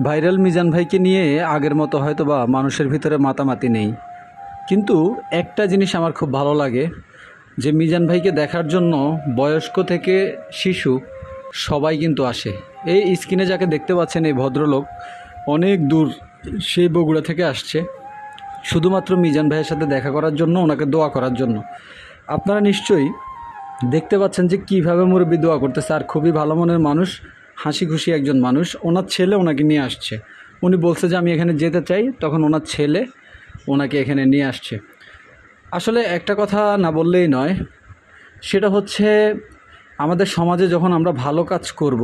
Viral Mizan ভাইকে নিয়ে আগের মতো হয়তো বা মানুষের ভিতরে মাতামাতি নেই, কিন্তু একটা জিনিস আমার খুব ভালো লাগে যে মিজান ভাইকে দেখার জন্য বয়স্ক থেকে শিশু সবাই কিন্তু আসে। এই স্ক্রিনে যাকে দেখতে পাচ্ছেন এই ভদ্রলোক অনেক দূর সেই বগুড়া থেকে আসছে শুধুমাত্র মিজান ভাইয়ের সাথে দেখা করার জন্য, ওনাকে দোয়া করার জন্য। আপনারা নিশ্চয়ই দেখতে পাচ্ছেন যে কীভাবে মুরব্বি দোয়া করতেছে, আর খুবই ভালো মনের মানুষ, হাসি খুশি একজন মানুষ। ওনার ছেলে ওনাকে নিয়ে আসছে, উনি বলছে যে আমি এখানে যেতে চাই, তখন ওনার ছেলে ওনাকে এখানে নিয়ে আসছে। আসলে একটা কথা না বললেই নয়, সেটা হচ্ছে আমাদের সমাজে যখন আমরা ভালো কাজ করব,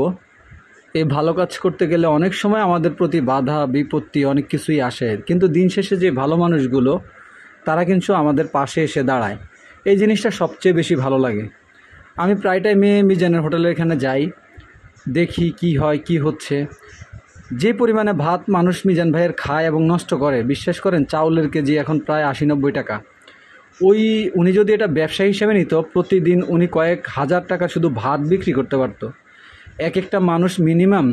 এই ভালো কাজ করতে গেলে অনেক সময় আমাদের প্রতি বাধা বিপত্তি অনেক কিছুই আসে, কিন্তু দিন শেষে যে ভালো মানুষগুলো তারা কিন্তু আমাদের পাশে এসে দাঁড়ায়। এই জিনিসটা সবচেয়ে বেশি ভালো লাগে। আমি প্রায় টাইমে মিজানের হোটেলের এখানে যাই, দেখি কি হয় কি হচ্ছে। যে পরিমাণে ভাত মানুষ মিজান ভাইয়ের খায় এবং নষ্ট করে, বিশ্বাস করেন চাউলের কেজি এখন প্রায় 80-90 টাকা। উনি যদি এটা ব্যবসা হিসেবে নিত, প্রতিদিন উনি কয়েক হাজার টাকা শুধু ভাত বিক্রি করতে পারত। এক একটা মানুষ মিনিমাম,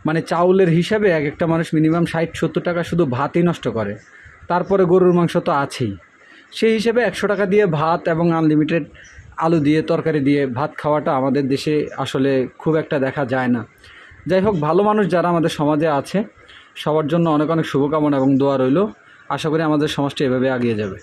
মানে চাউলের হিসাবে এক একটা মানুষ মিনিমাম 60-70 টাকা শুধু ভাতই নষ্ট করে। তারপরে গরুর মাংস তো আছেই। সেই হিসেবে 100 টাকা দিয়ে ভাত এবং আনলিমিটেড আলু দিয়ে তরকারি দিয়ে ভাত খাওয়াটা আমাদের দেশে আসলে খুব একটা দেখা যায় না। যাই হোক, ভালো মানুষ যারা আমাদের সমাজে আছে সবার জন্য অনেক অনেক শুভকামনা এবং দোয়া রইল। আশা করি আমাদের সমাজটা এভাবে এগিয়ে যাবে।